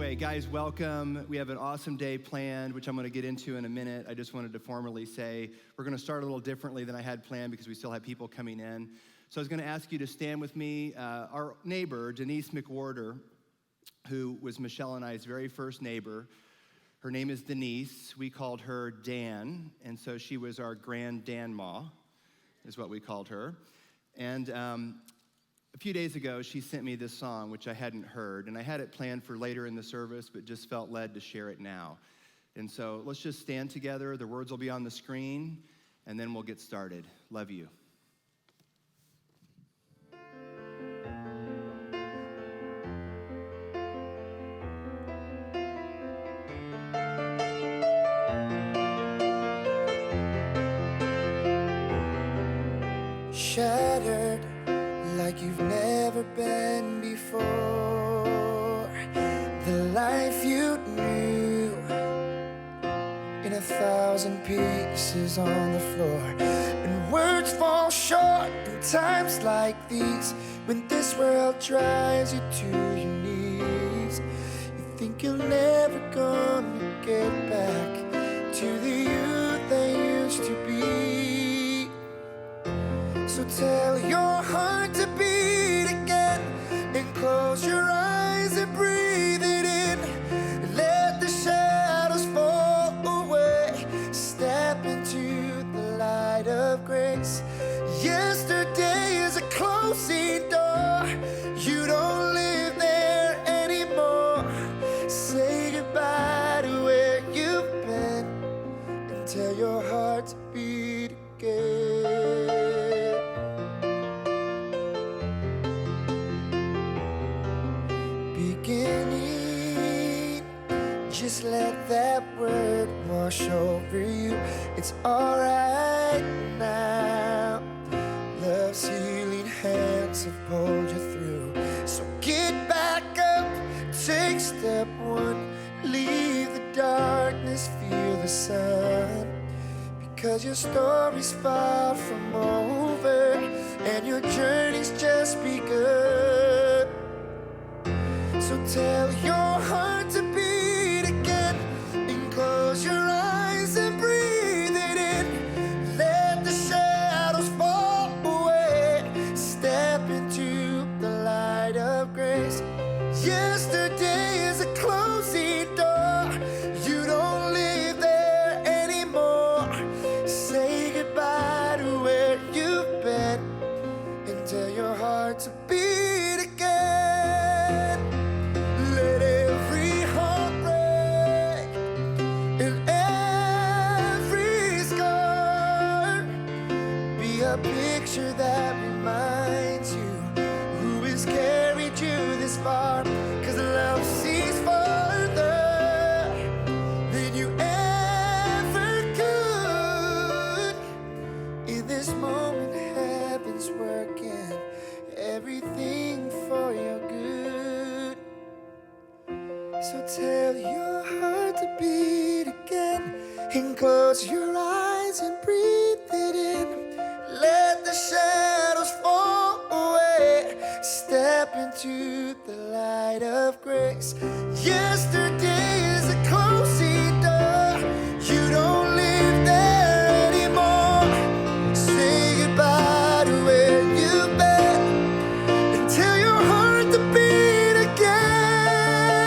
Okay, guys, welcome. We have an awesome day planned, which I'm going to get into in a minute. I just wanted to formally say we're going to start a little differently than I had planned because we still have people coming in. So I was going to ask you to stand with me. Our neighbor, Denise McWhorter, who was Michelle and I's very first neighbor, her name is Denise. We called her Dan, and so she was our grand Dan-ma, is what we called her. And a few days ago, she sent me this song, which I hadn't heard, and I had it planned for later in the service, but just felt led to share it now. And so let's just stand together. The words will be on the screen, and then we'll get started. Love you. Shattered like you've never been before. The life you knew in 1,000 pieces on the floor. And words fall short in times like these, when this world drives you to your knees. You think you're never gonna get back to the you that used to be. So tell your heart to beat again, and close your eyes and breathe it in. Let the shadows fall away. Step into the light of grace. Yesterday is a closing door. You don't live there anymore. Say goodbye to where you've been, and tell your heart to beat again. Beginning, just let that word wash over you. It's alright now. Love's healing hands have pulled you through. So get back up, take step one. Leave the darkness, feel the sun. Because your story's far from over, and your journey's just begun. So tell your heart to beat again, and close your eyes and breathe it in. Let the shadows fall away. Step into the light of grace. Yesterday is a closing door. You don't live there anymore. Say goodbye to where you've been, and tell your heart to beat again. Let every heart break and every scar be a picture that reminds you who has carried you this far. 'Cause love sees farther than you ever could. In this moment, heaven's working everything for your good. So tell your heart to beat again, and close your eyes and breathe it in. Let the shadows fall away. Step into the light of grace. Yesterday is a closing door. You don't live there anymore. Say goodbye to where you've been, and tell your heart to beat again.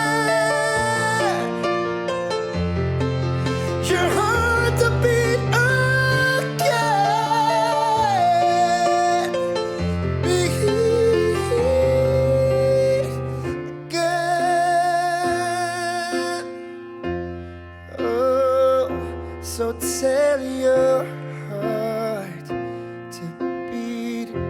Your heart to beat again. Beat again. Oh, so tell your heart to beat again.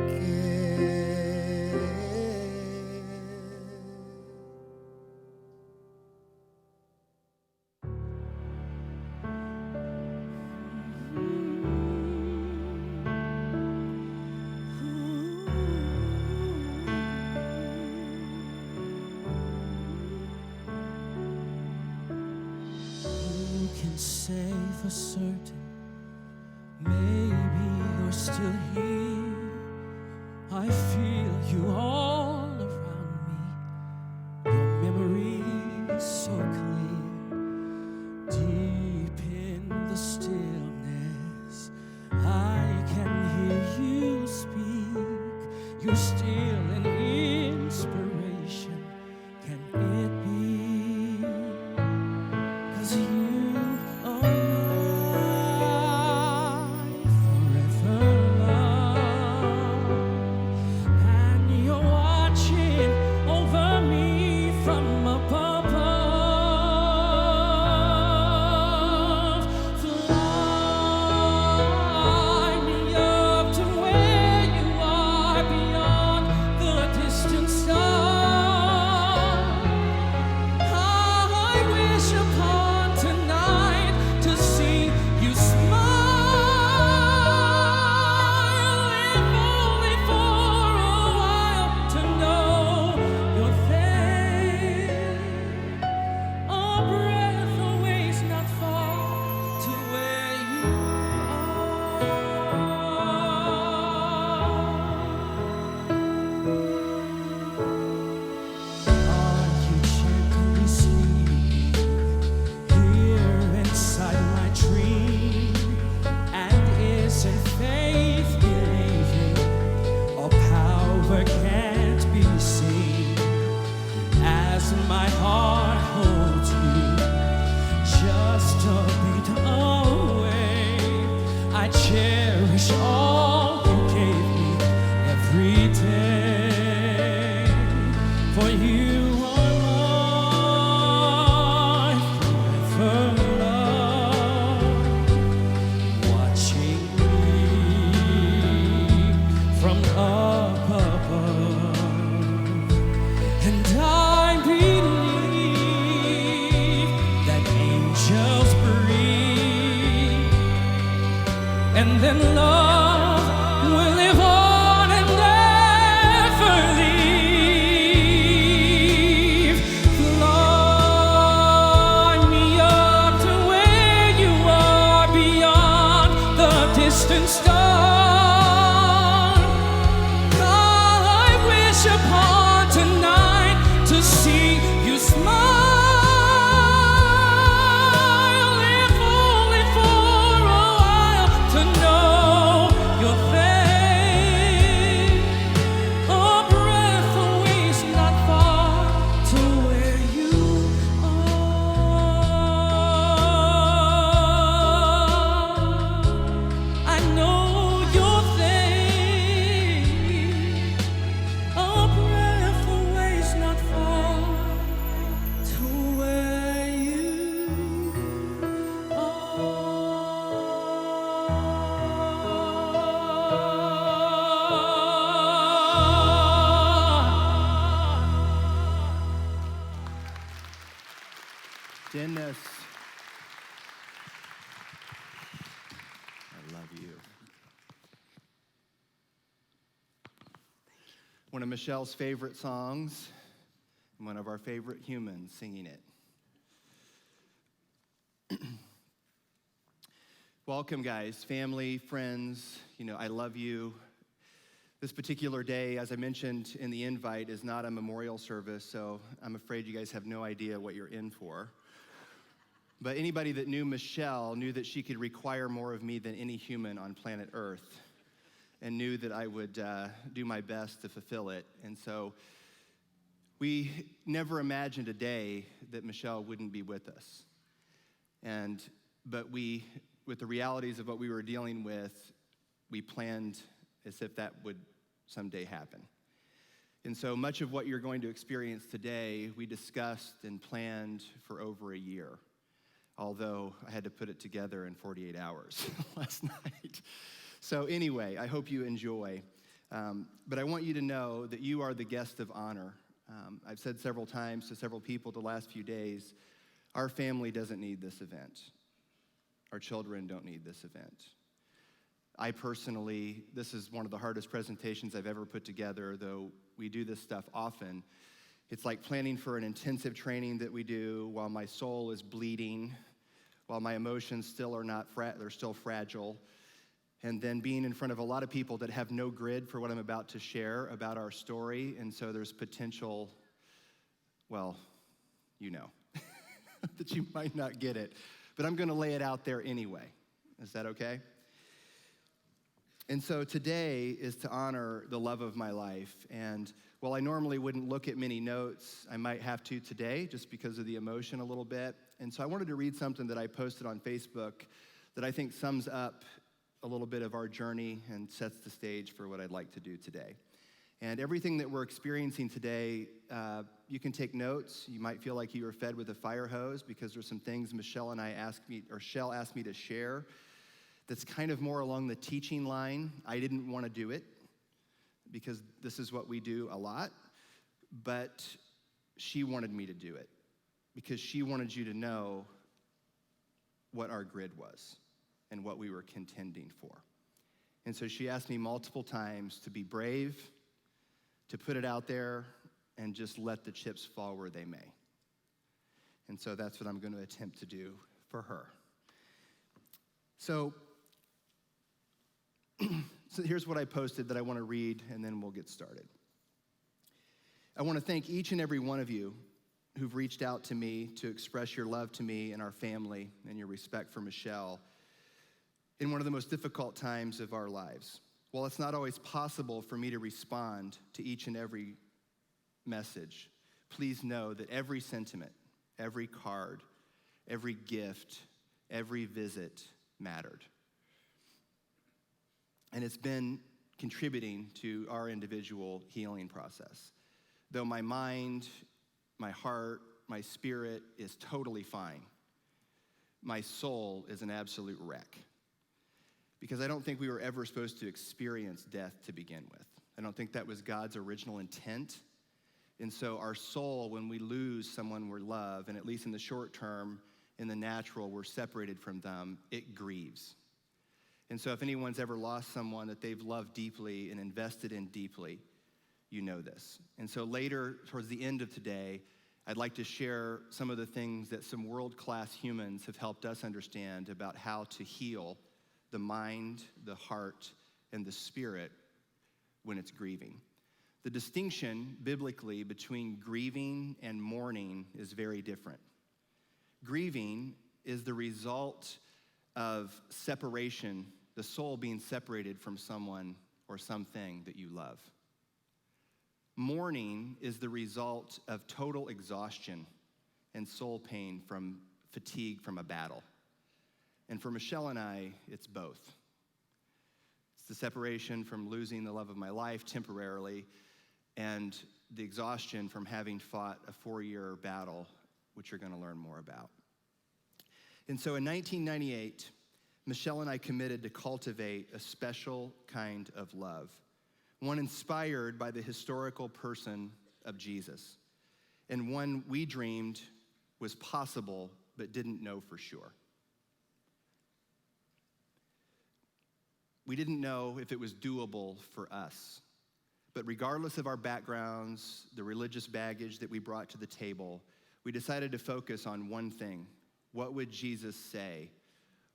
Who can say for certain? Maybe you're still here. I feel you all around me. Your memory so clear. Deep in the stillness, I can hear you speak. You're still an inspiration. Can it be? 'Cause you are my forever love, and you're watching over me from above. Fly me up to where you are beyond the distant star. I wish upon tonight to see you smile, if only for a while to know you're there. A breath away is not far to where you are. You gently sleep here inside my dream? And isn't faith believing or power can't be seen? As my heart holds you just a beat away, I cherish all you gave me every day. For you are my forever love, watching me from up above. And I believe that angels breathe, and then love will live on and never leave. Fly me up to where you are beyond the distant star. I wish upon tonight to see you smile, if only for a while to know you're there. A breath away is not far to where you are. I know you're there. A breath away is not far to where you are. Dennis, I love you. One of Michelle's favorite songs, and one of our favorite humans singing it. Welcome, guys, family, friends. I love you. This particular day, as I mentioned in the invite, is not a memorial service, so I'm afraid you guys have no idea what you're in for. But anybody that knew Michelle knew that she could require more of me than any human on planet Earth, and knew that I would do my best to fulfill it. And so we never imagined a day that Michelle wouldn't be with us. But with the realities of what we were dealing with, we planned as if that would someday happen. And so much of what you're going to experience today, we discussed and planned for over a year, although I had to put it together in 48 hours last night. So anyway, I hope you enjoy. But I want you to know that you are the guest of honor. I've said several times to several people the last few days, our family doesn't need this event. Our children don't need this event. I personally, this is one of the hardest presentations I've ever put together, though we do this stuff often. It's like planning for an intensive training that we do while my soul is bleeding, while my emotions still are not, they're still fragile, and then being in front of a lot of people that have no grid for what I'm about to share about our story, and so there's potential, well, you know. that you might not get it. But I'm gonna lay it out there anyway. Is that okay? And so today is to honor the love of my life. And while I normally wouldn't look at many notes, I might have to today just because of the emotion a little bit. And so I wanted to read something that I posted on Facebook that I think sums up a little bit of our journey and sets the stage for what I'd like to do today. And everything that we're experiencing today, you can take notes. You might feel like you were fed with a fire hose because there's some things Shell asked me to share that's kind of more along the teaching line. I didn't want to do it because this is what we do a lot, but she wanted me to do it because she wanted you to know what our grid was and what we were contending for. And so she asked me multiple times to be brave, to put it out there, and just let the chips fall where they may. And so that's what I'm going to attempt to do for her. So here's what I posted that I want to read, and then we'll get started. I want to thank each and every one of you who've reached out to me to express your love to me and our family and your respect for Michelle in one of the most difficult times of our lives. While it's not always possible for me to respond to each and every message, please know that every sentiment, every card, every gift, every visit mattered. And it's been contributing to our individual healing process. Though my mind, my heart, my spirit is totally fine, my soul is an absolute wreck. Because I don't think we were ever supposed to experience death to begin with. I don't think that was God's original intent. And so our soul, when we lose someone we love, and at least in the short term, in the natural, we're separated from them, it grieves. And so if anyone's ever lost someone that they've loved deeply and invested in deeply, you know this. And so later, towards the end of today, I'd like to share some of the things that some world-class humans have helped us understand about how to heal the mind, the heart, and the spirit when it's grieving. The distinction biblically between grieving and mourning is very different. Grieving is the result of separation, the soul being separated from someone or something that you love. Mourning is the result of total exhaustion and soul pain from fatigue from a battle. And for Michelle and I, it's both. It's the separation from losing the love of my life temporarily and the exhaustion from having fought a 4-year battle, which you're going to learn more about. And so in 1998, Michelle and I committed to cultivate a special kind of love, one inspired by the historical person of Jesus, and one we dreamed was possible but didn't know for sure. We didn't know if it was doable for us. But regardless of our backgrounds, the religious baggage that we brought to the table, we decided to focus on one thing. What would Jesus say?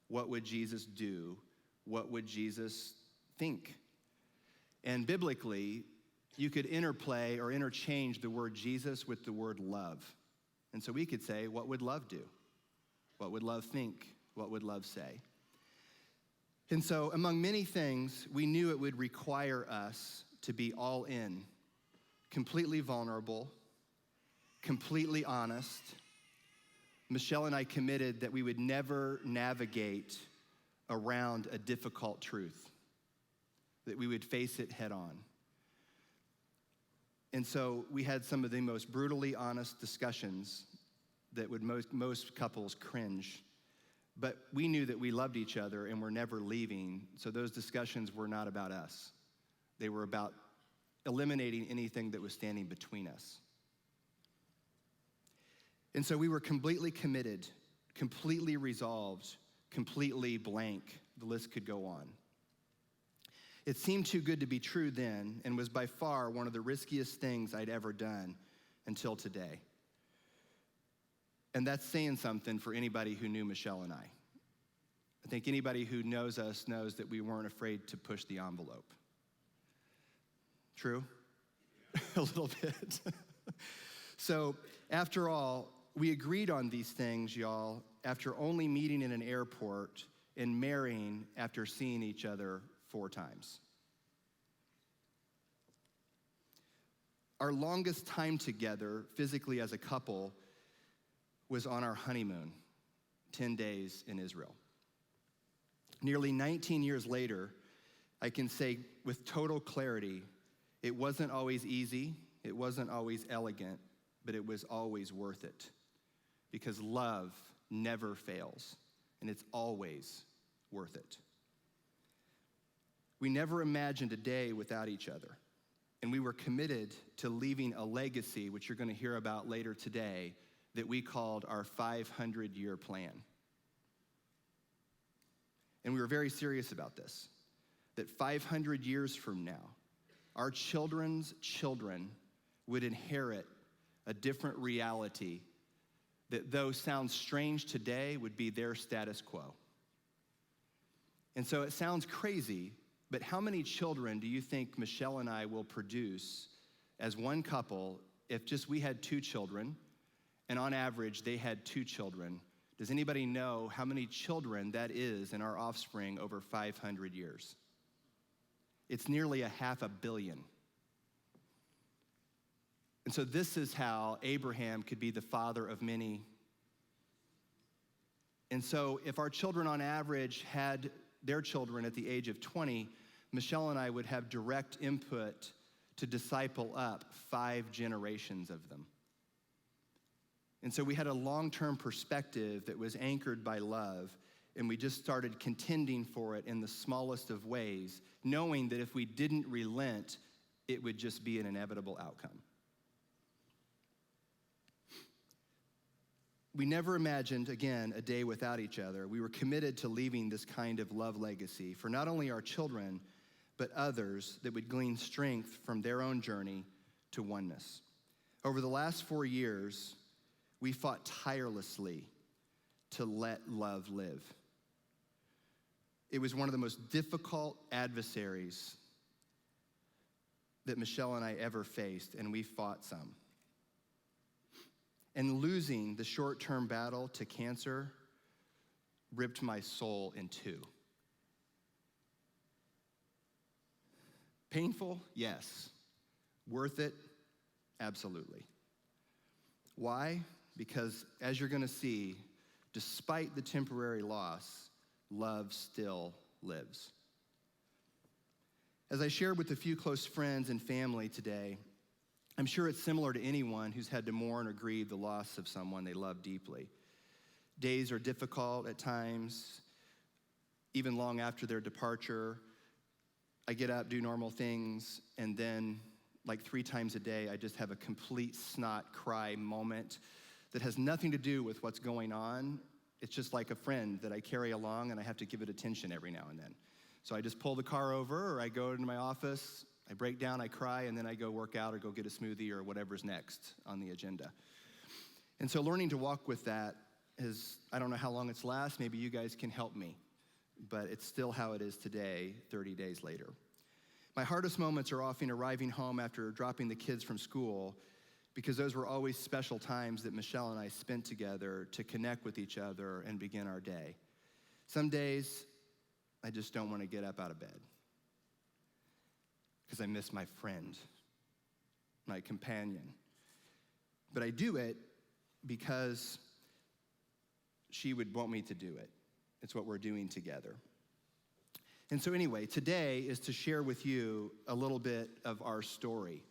What would Jesus do? What would Jesus think? And biblically, you could interplay or interchange the word Jesus with the word love. And so we could say, what would love do? What would love think? What would love say? And so, among many things, we knew it would require us to be all in, completely vulnerable, completely honest. Michelle and I committed that we would never navigate around a difficult truth, that we would face it head on. And so we had some of the most brutally honest discussions that would most couples cringe. But we knew that we loved each other and were never leaving, so those discussions were not about us. They were about eliminating anything that was standing between us. And so we were completely committed, completely resolved, completely blank. The list could go on. It seemed too good to be true then and was by far one of the riskiest things I'd ever done until today. And that's saying something for anybody who knew Michelle and I. I think anybody who knows us knows that we weren't afraid to push the envelope. True? A little bit. So after all, We agreed on these things, y'all, after only meeting in an airport and marrying after seeing each other 4 times. Our longest time together, physically as a couple, was on our honeymoon, 10 days in Israel. Nearly 19 years later, I can say with total clarity, it wasn't always easy, it wasn't always elegant, but it was always worth it. Because love never fails, and it's always worth it. We never imagined a day without each other, and we were committed to leaving a legacy, which you're going to hear about later today, that we called our 500-year plan. And we were very serious about this, that 500 years from now, our children's children would inherit a different reality that, though sounds strange today, would be their status quo. And so it sounds crazy, but how many children do you think Michelle and I will produce as one couple if just we had 2 children, and on average they had 2 children? Does anybody know how many children that is in our offspring over 500 years? It's nearly 500 million. And so this is how Abraham could be the father of many. And so if our children on average had their children at the age of 20, Michelle and I would have direct input to disciple up 5 generations of them. And so we had a long-term perspective that was anchored by love, and we just started contending for it in the smallest of ways, knowing that if we didn't relent, it would just be an inevitable outcome. We never imagined, again, a day without each other. We were committed to leaving this kind of love legacy for not only our children, but others that would glean strength from their own journey to oneness. Over the last 4 years, we fought tirelessly to let love live. It was one of the most difficult adversaries that Michelle and I ever faced, and we fought some. And losing the short-term battle to cancer ripped my soul in 2. Painful? Yes. Worth it? Absolutely. Why? Because as you're going to see, despite the temporary loss, love still lives. As I shared with a few close friends and family today, I'm sure it's similar to anyone who's had to mourn or grieve the loss of someone they love deeply. Days are difficult at times, even long after their departure. I get up, do normal things, and then like 3 times a day, I just have a complete snot cry moment that has nothing to do with what's going on. It's just like a friend that I carry along, and I have to give it attention every now and then. So I just pull the car over, or I go into my office, I break down, I cry, and then I go work out or go get a smoothie or whatever's next on the agenda. And so learning to walk with that is, I don't know how long it's last, maybe you guys can help me, but it's still how it is today, 30 days later. My hardest moments are often arriving home after dropping the kids from school, because those were always special times that Michelle and I spent together to connect with each other and begin our day. Some days, I just don't want to get up out of bed because I miss my friend, my companion. But I do it because she would want me to do it. It's what we're doing together. And so anyway, today is to share with you a little bit of our story,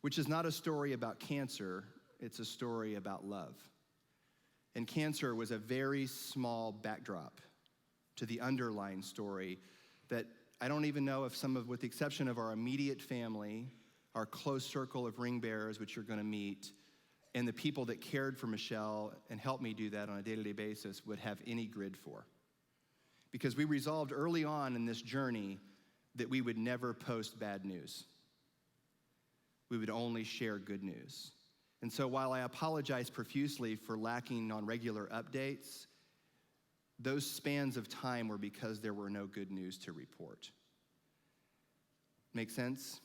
which is not a story about cancer, it's a story about love. And cancer was a very small backdrop to the underlying story that I don't even know if some of, with the exception of our immediate family, our close circle of ring bearers, which you're gonna meet, and the people that cared for Michelle and helped me do that on a day-to-day basis would have any grid for. Because we resolved early on in this journey that we would never post bad news. We would only share good news. And so while I apologize profusely for lacking on regular updates, those spans of time were because there were no good news to report. Make sense?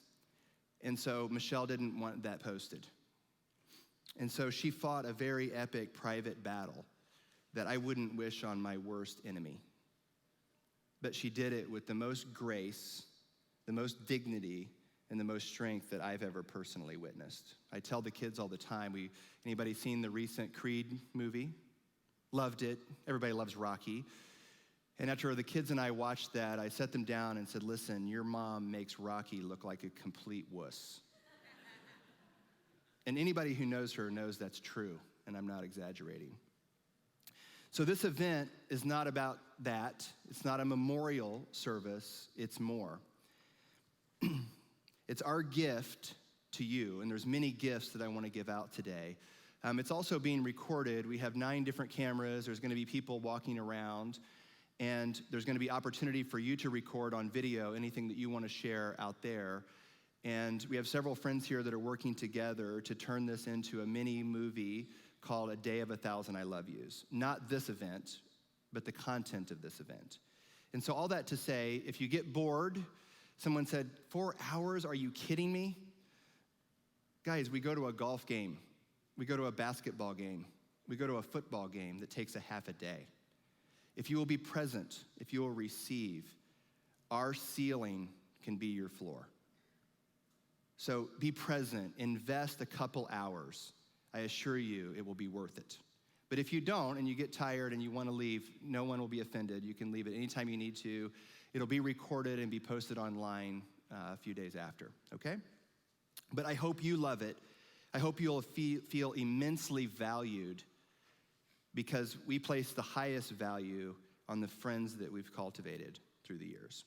And so Michelle didn't want that posted. And so she fought a very epic private battle that I wouldn't wish on my worst enemy. But she did it with the most grace, the most dignity, and the most strength that I've ever personally witnessed. I tell the kids all the time, anybody seen the recent Creed movie? Loved it. Everybody loves Rocky. And after the kids and I watched that, I sat them down and said, listen, your mom makes Rocky look like a complete wuss. And anybody who knows her knows that's true, and I'm not exaggerating. So this event is not about that. It's not a memorial service. It's more. It's our gift to you, and there's many gifts that I want to give out today. It's also being recorded. We have 9 different cameras. There's going to be people walking around, and there's going to be opportunity for you to record on video anything that you want to share out there. And we have several friends here that are working together to turn this into a mini movie called A Day of 1,000 I Love Yous. Not this event, but the content of this event. And so all that to say, if you get bored, someone said, 4 hours, are you kidding me? Guys, we go to a golf game. We go to a basketball game. We go to a football game that takes a half a day. If you will be present, if you will receive, our ceiling can be your floor. So be present, invest a couple hours. I assure you it will be worth it. But if you don't and you get tired and you want to leave, no one will be offended. You can leave it anytime you need to. It'll be recorded and be posted online a few days after, okay? But I hope you love it. I hope you'll feel immensely valued because we place the highest value on the friends that we've cultivated through the years.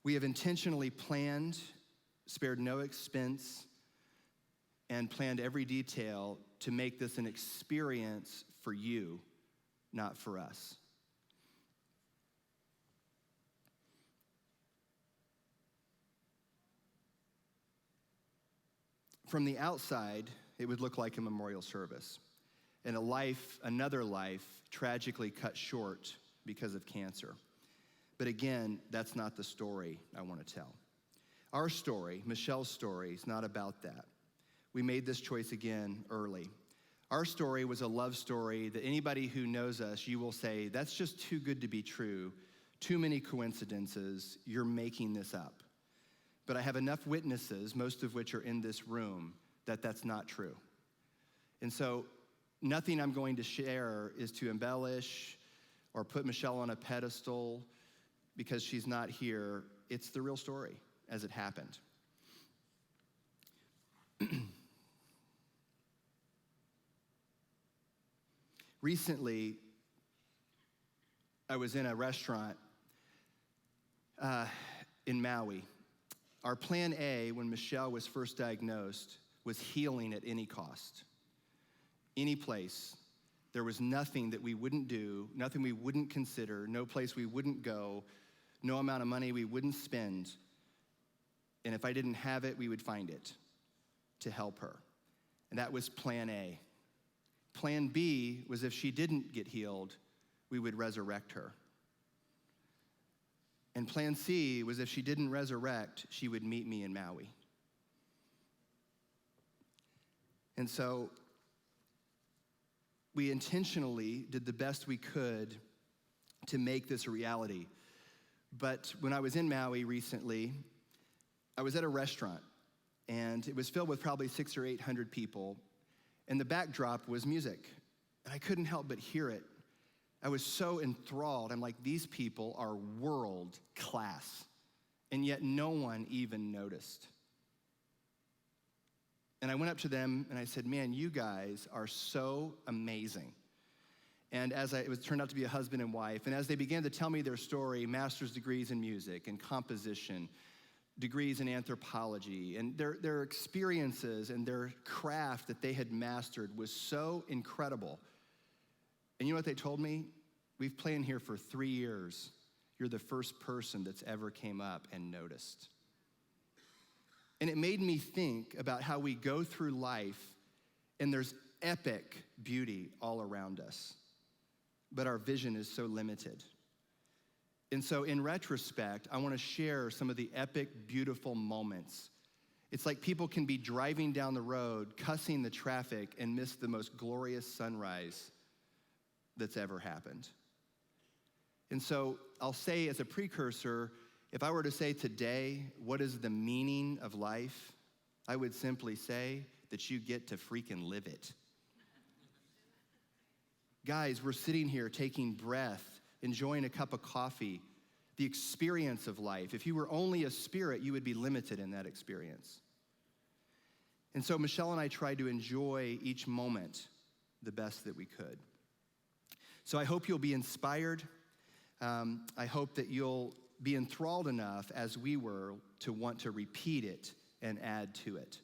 We have intentionally planned, spared no expense, and planned every detail to make this an experience for you, not for us. From the outside, it would look like a memorial service, and another life, tragically cut short because of cancer. But again, that's not the story I want to tell. Our story, Michelle's story, is not about that. We made this choice again early. Our story was a love story that anybody who knows us, you will say, that's just too good to be true, too many coincidences, you're making this up. But I have enough witnesses, most of which are in this room, that that's not true. And so nothing I'm going to share is to embellish or put Michelle on a pedestal because she's not here. It's the real story as it happened. Recently, I was in a restaurant in Maui. Our plan A, when Michelle was first diagnosed, was healing at any cost. Any place. There was nothing that we wouldn't do, nothing we wouldn't consider, no place we wouldn't go, no amount of money we wouldn't spend. And if I didn't have it, we would find it to help her. And that was plan A. Plan B was if she didn't get healed, we would resurrect her. And plan C was if she didn't resurrect, she would meet me in Maui. And so we intentionally did the best we could to make this a reality. But when I was in Maui recently, I was at a restaurant, and it was filled with probably 600 or 800 people, and the backdrop was music. And I couldn't help but hear it. I was so enthralled. I'm like, these people are world class, and yet no one even noticed. And I went up to them and I said, man, you guys are so amazing. And it turned out to be a husband and wife, and as they began to tell me their story, master's degrees in music and composition, degrees in anthropology, and their experiences and their craft that they had mastered was so incredible. And you know what they told me? We've played here for 3 years. You're the first person that's ever came up and noticed. And it made me think about how we go through life and there's epic beauty all around us, but our vision is so limited. And so in retrospect, I want to share some of the epic, beautiful moments It's like people can be driving down the road, cussing the traffic, and miss the most glorious sunrise that's ever happened. And so I'll say as a precursor, if I were to say today, what is the meaning of life? I would simply say that you get to freaking live it. Guys, we're sitting here taking breath, enjoying a cup of coffee, the experience of life. If you were only a spirit, you would be limited in that experience. And so Michelle and I tried to enjoy each moment the best that we could. So I hope you'll be inspired. I hope that you'll be enthralled enough, as we were, to want to repeat it and add to it.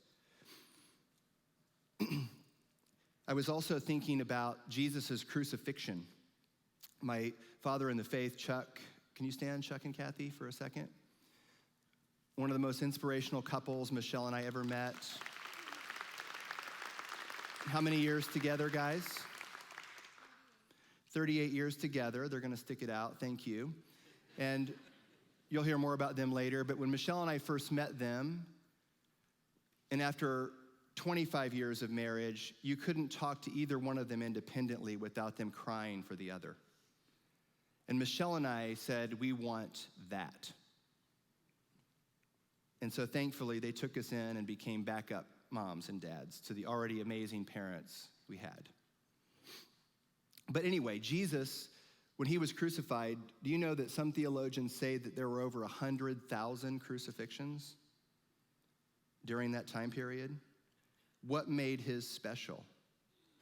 I was also thinking about Jesus' crucifixion. My father in the faith, Chuck, can you stand, Chuck and Kathy, for a second? One of the most inspirational couples Michelle and I ever met. How many years together, guys? 38 years together. They're gonna stick it out, thank you. And you'll hear more about them later, but when Michelle and I first met them, and after 25 years of marriage, you couldn't talk to either one of them independently without them crying for the other. And Michelle and I said, we want that. And so thankfully, they took us in and became backup moms and dads to the already amazing parents we had. But anyway, Jesus, when he was crucified, do you know that some theologians say that there were over 100,000 crucifixions during that time period? What made his special?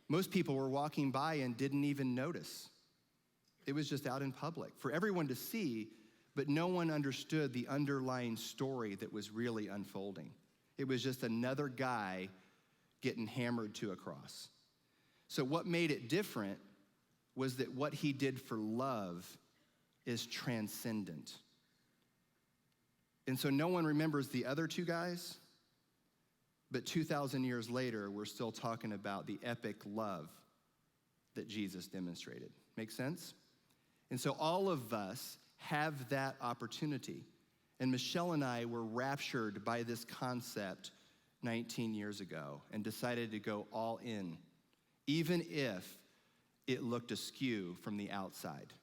Most people were walking by and didn't even notice. It was just out in public for everyone to see, but no one understood the underlying story that was really unfolding. It was just another guy getting hammered to a cross. So what made it different was that what he did for love is transcendent. And so no one remembers the other two guys, but 2,000 years later, we're still talking about the epic love that Jesus demonstrated. Make sense? And so all of us have that opportunity. And Michelle and I were raptured by this concept 19 years ago and decided to go all in, even if it looked askew from the outside,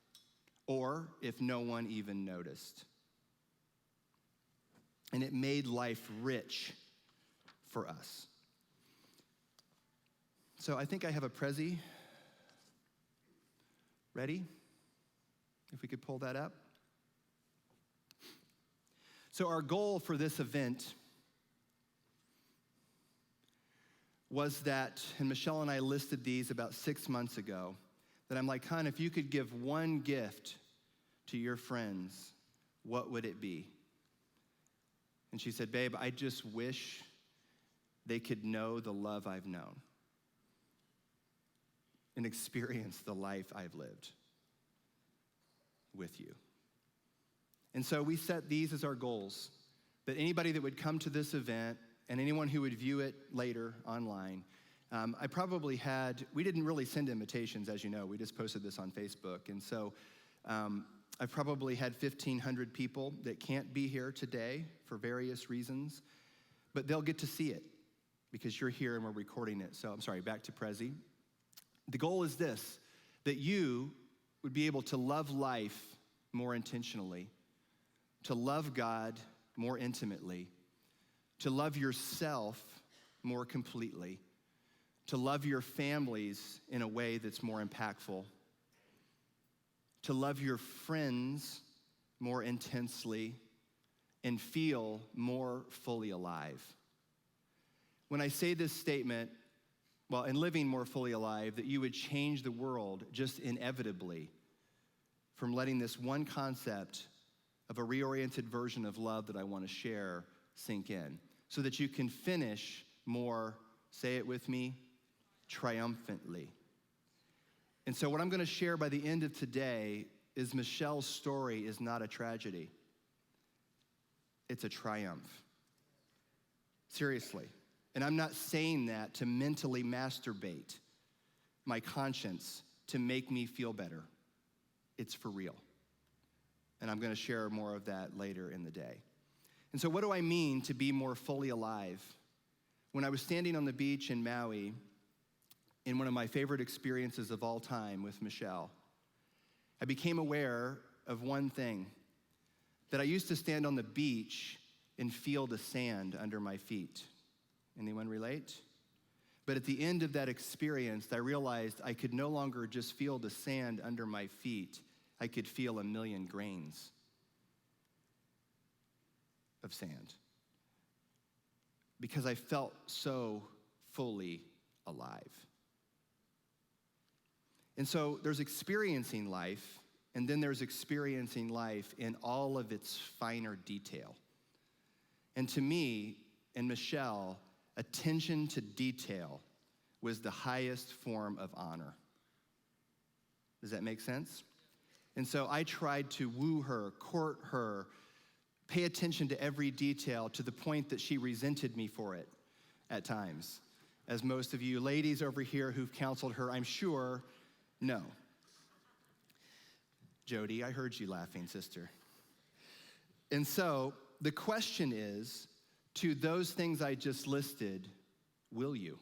or if no one even noticed. And it made life rich for us. So I think I have a Prezi. Ready? If we could pull that up. So our goal for this event was that, and Michelle and I listed these about 6 months ago, that I'm like, hon, if you could give one gift to your friends, what would it be? And she said, babe, I just wish they could know the love I've known and experience the life I've lived with you. And so we set these as our goals, that anybody that would come to this event and anyone who would view it later online, we didn't really send invitations, as you know, we just posted this on Facebook. And so I probably had 1,500 people that can't be here today for various reasons, but they'll get to see it because you're here and we're recording it. So I'm sorry, back to Prezi. The goal is this, that you would be able to love life more intentionally, to love God more intimately, to love yourself more completely, to love your families in a way that's more impactful, to love your friends more intensely, and feel more fully alive. When I say this statement, and living more fully alive, that you would change the world just inevitably from letting this one concept of a reoriented version of love that I want to share sink in, so that you can finish more, say it with me, triumphantly. And so what I'm going to share by the end of today is Michelle's story is not a tragedy. It's a triumph. Seriously. And I'm not saying that to mentally masturbate my conscience to make me feel better. It's for real. And I'm going to share more of that later in the day. And so what do I mean to be more fully alive? When I was standing on the beach in Maui, in one of my favorite experiences of all time with Michelle, I became aware of one thing, that I used to stand on the beach and feel the sand under my feet. Anyone relate? But at the end of that experience, I realized I could no longer just feel the sand under my feet. I could feel a million grains of sand because I felt so fully alive. And so there's experiencing life, and then there's experiencing life in all of its finer detail. And to me and Michelle, attention to detail was the highest form of honor. Does that make sense? And so I tried to woo her, court her, pay attention to every detail to the point that she resented me for it at times. As most of you ladies over here who've counseled her, I'm sure, know. Jody, I heard you laughing, sister. And so the question is, to those things I just listed, will you?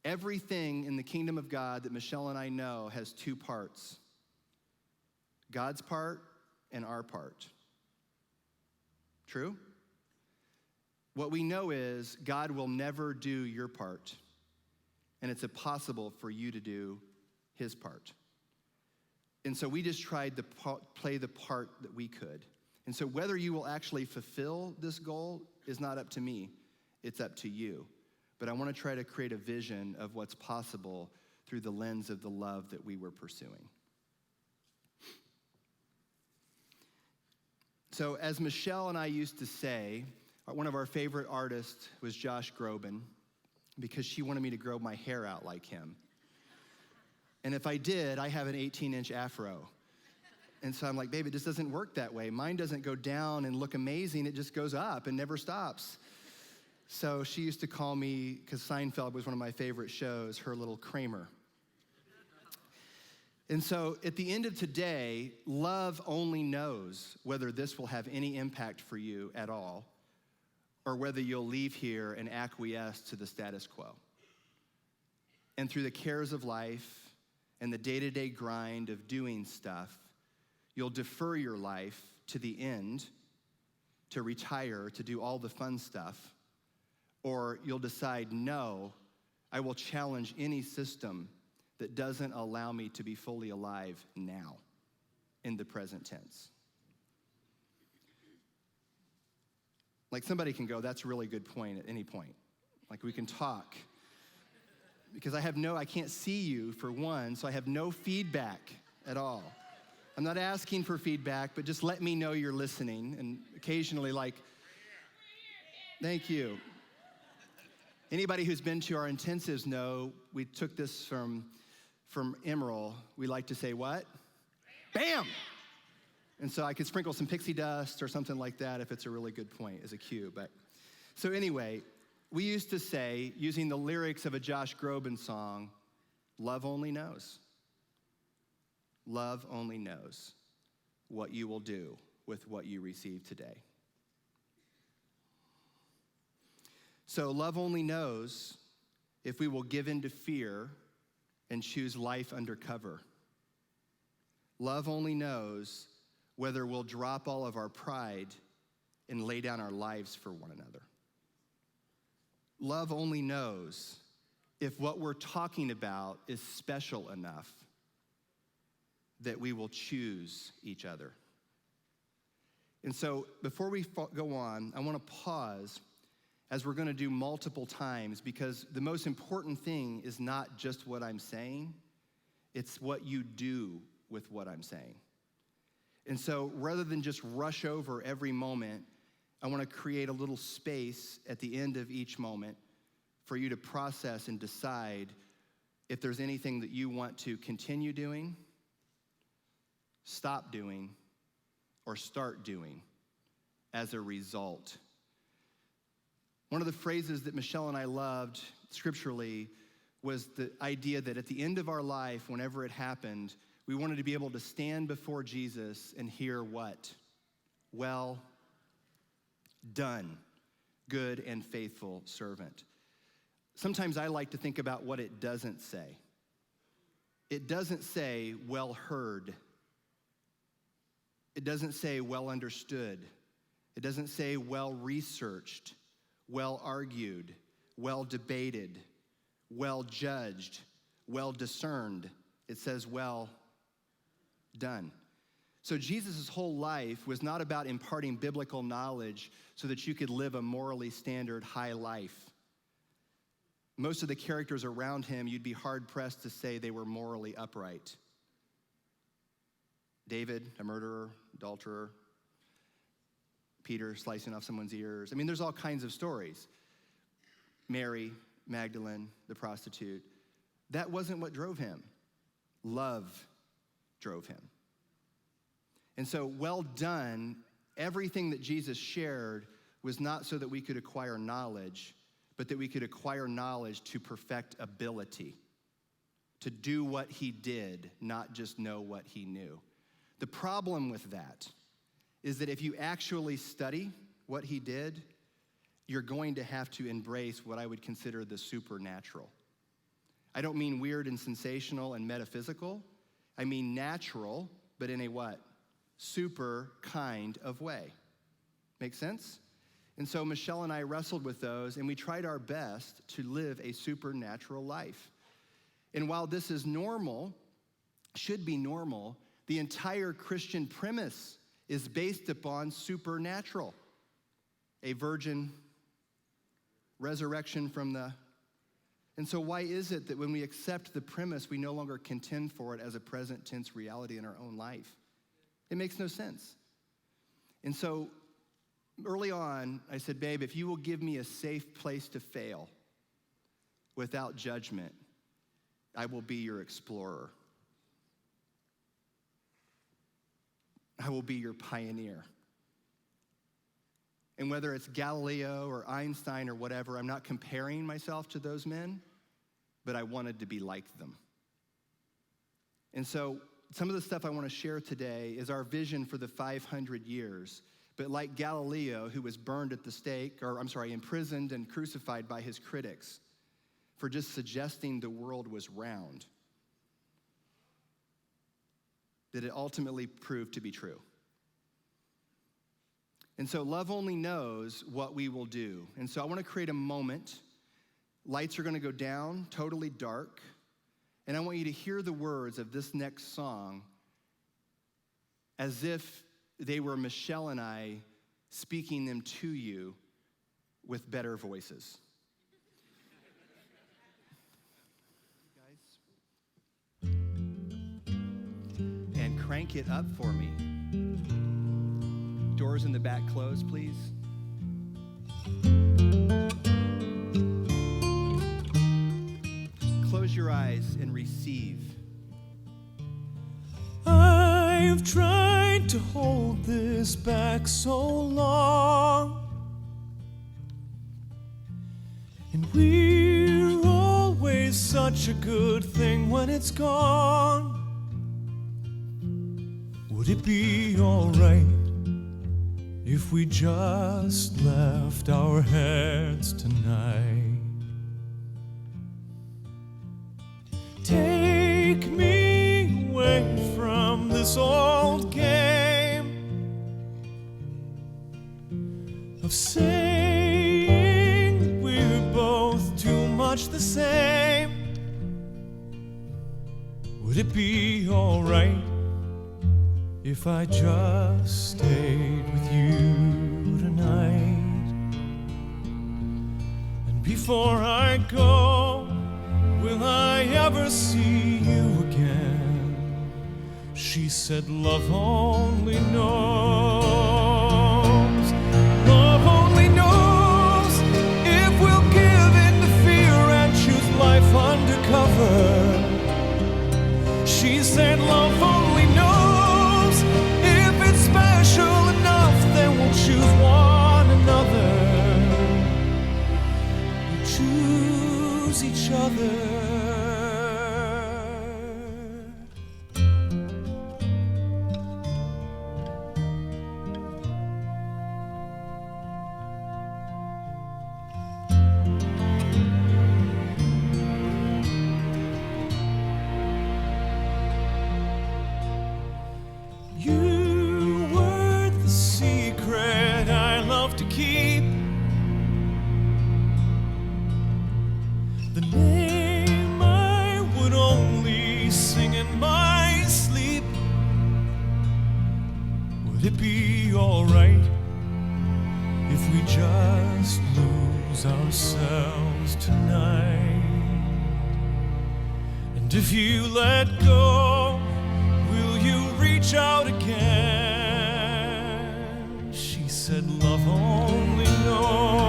Everything in the kingdom of God that Michelle and I know has two parts: God's part and our part. True? What we know is God will never do your part, and it's impossible for you to do his part. And so we just tried to play the part that we could. And so whether you will actually fulfill this goal is not up to me, it's up to you. But I want to try to create a vision of what's possible through the lens of the love that we were pursuing. So as Michelle and I used to say, one of our favorite artists was Josh Groban, because she wanted me to grow my hair out like him. And if I did, I have an 18-inch afro. And so I'm like, babe, it just doesn't work that way. Mine doesn't go down and look amazing. It just goes up and never stops. So she used to call me, because Seinfeld was one of my favorite shows, her little Kramer. And so at the end of today, love only knows whether this will have any impact for you at all, or whether you'll leave here and acquiesce to the status quo. And through the cares of life and the day-to-day grind of doing stuff, you'll defer your life to the end, to retire, to do all the fun stuff, or you'll decide, no, I will challenge any system that doesn't allow me to be fully alive now, in the present tense. Like somebody can go, that's a really good point at any point. Like we can talk. Because I can't see you for one, so I have no feedback at all. I'm not asking for feedback, but just let me know you're listening, and occasionally thank you. Anybody who's been to our intensives know we took this from Emerald. We like to say what? Bam! And so I could sprinkle some pixie dust or something like that if it's a really good point as a cue. But so anyway, we used to say, using the lyrics of a Josh Groban song, love only knows. Love only knows what you will do with what you receive today. So love only knows if we will give in to fear and choose life under cover. Love only knows whether we'll drop all of our pride and lay down our lives for one another. Love only knows if what we're talking about is special enough that we will choose each other. And so before we go on, I want to pause, as we're going to do multiple times, because the most important thing is not just what I'm saying, it's what you do with what I'm saying. And so rather than just rush over every moment, I want to create a little space at the end of each moment for you to process and decide if there's anything that you want to continue doing, stop doing, or start doing as a result. One of the phrases that Michelle and I loved scripturally was the idea that at the end of our life, whenever it happened, we wanted to be able to stand before Jesus and hear what? Well Done, good and faithful servant. Sometimes I like to think about what it doesn't say. It doesn't say, well heard. It doesn't say, well understood. It doesn't say, well researched, well argued, well debated, well judged, well discerned. It says, well done. So Jesus' whole life was not about imparting biblical knowledge so that you could live a morally standard high life. Most of the characters around him, you'd be hard-pressed to say they were morally upright. David, a murderer, adulterer. Peter slicing off someone's ears. I mean, there's all kinds of stories. Mary, Magdalene, the prostitute. That wasn't what drove him. Love drove him. And so, well done, everything that Jesus shared was not so that we could acquire knowledge, but that we could acquire knowledge to perfect ability, to do what he did, not just know what he knew. The problem with that is that if you actually study what he did, you're going to have to embrace what I would consider the supernatural. I don't mean weird and sensational and metaphysical. I mean natural, but in a what? Super kind of way. Make sense? And so Michelle and I wrestled with those, and we tried our best to live a supernatural life. And while this is normal, should be normal, the entire Christian premise is based upon supernatural. A virgin, resurrection from the... And so why is it that when we accept the premise, we no longer contend for it as a present tense reality in our own life? It makes no sense. And so early on, I said, babe, if you will give me a safe place to fail without judgment, I will be your explorer. I will be your pioneer. And whether it's Galileo or Einstein or whatever, I'm not comparing myself to those men, but I wanted to be like them. And so some of the stuff I want to share today is our vision for the 500 years. But like Galileo, who was burned at the stake, imprisoned and crucified by his critics for just suggesting the world was round, that it ultimately proved to be true. And so love only knows what we will do. And so I want to create a moment. Lights are going to go down, totally dark. And I want you to hear the words of this next song as if they were Michelle and I speaking them to you with better voices. Guys. And crank it up for me. Doors in the back closed, please. Close your eyes and receive. I've tried to hold this back so long, and we're always such a good thing when it's gone. Would it be alright if we just left our heads tonight? Take me away from this old game of saying we're both too much the same. Would it be alright if I just stayed with you tonight? And before I go, will I ever see you again? She said, love only knows. Love only knows if we'll give in to fear and choose life undercover. She said, love only knows if it's special enough, then we'll choose one another. We'll choose each other. me sing in my sleep. Would it be alright if we just lose ourselves tonight? And if you let go, will you reach out again? She said, love only knows.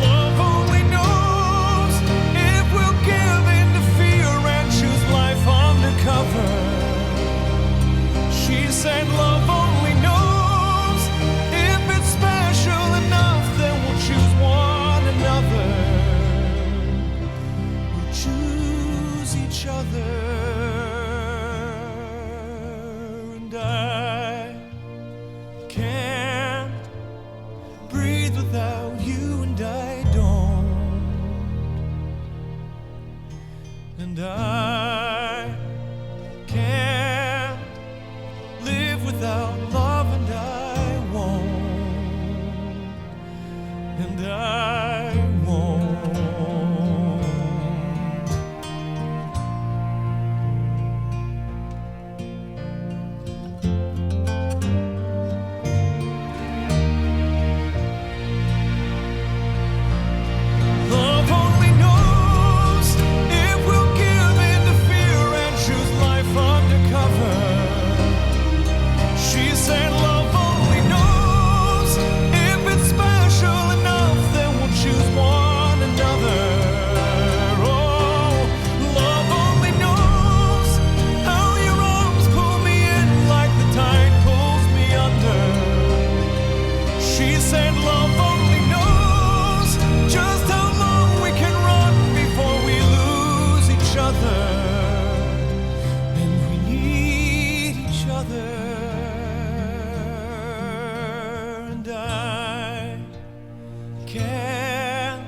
Love only knows if we'll give in to fear and choose life undercover. She said, love only knows if it's special enough, then we'll choose one another. We'll choose each other. And I can't breathe without you, and I don't. And I can't live without love, and I won't. And I won't. Love only knows if we'll give in to fear and choose life undercover. She said, love only knows if it's special enough, then we'll choose one another. Oh, love only knows how your arms pull me in like the tide pulls me under. She said, love only knows just how long we can run before we lose each other. And we need each other. And I can't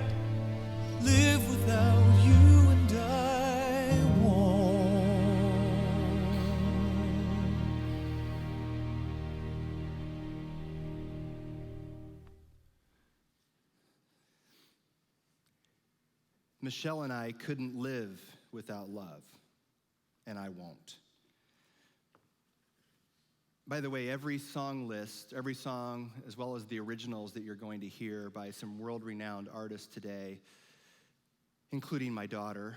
live without you, and I won't. Michelle and I couldn't live without love, and I won't. By the way, every song list, every song, as well as the originals that you're going to hear by some world-renowned artists today, including my daughter.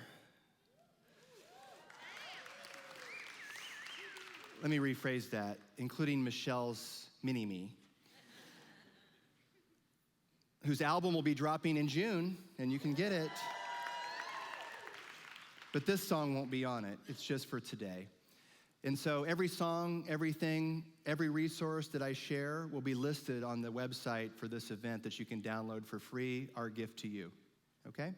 Let me rephrase that, including Michelle's mini-me, whose album will be dropping in June, and you can get it. But this song won't be on it. It's just for today. And so every song, everything, every resource that I share will be listed on the website for this event that you can download for free, our gift to you. Okay?